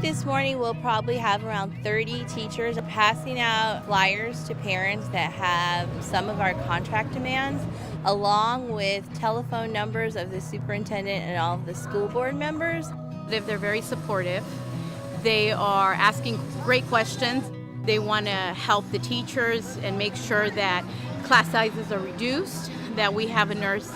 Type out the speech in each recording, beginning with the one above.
This morning we'll probably have around 30 teachers passing out flyers to parents that have some of our contract demands, along with telephone numbers of the superintendent and all of the school board members. They're very supportive. They are asking great questions. They want to help the teachers and make sure that class sizes are reduced, that we have a nurse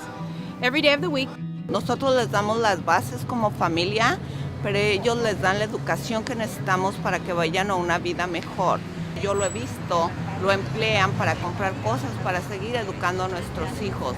every day of the week. Nosotros les damos las bases como familia, pero ellos les dan la educación que necesitamos para que vayan a una vida mejor. Yo lo he visto, lo emplean para comprar cosas, para seguir educando a nuestros hijos,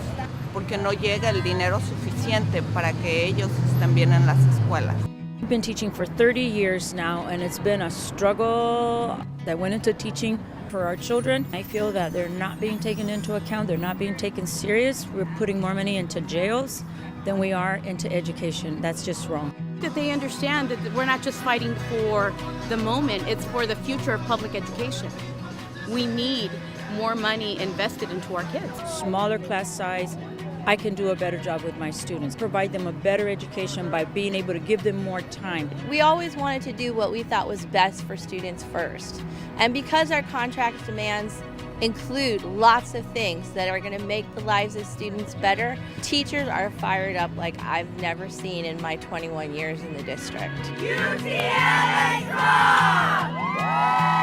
porque no llega el dinero suficiente para que ellos estén bien en las escuelas. I've been teaching for 30 years now, and it's been a struggle that went into teaching for our children. I feel that they're not being taken into account, they're not being taken serious. We're putting more money into jails than we are into education. That's just wrong. That they understand that we're not just fighting for the moment, it's for the future of public education. We need more money invested into our kids. Smaller class size, I can do a better job with my students, provide them a better education by being able to give them more time. We always wanted to do what we thought was best for students first. And because our contract demands include lots of things that are going to make the lives of students better, teachers are fired up like I've never seen in my 21 years in the district. UTLA strong!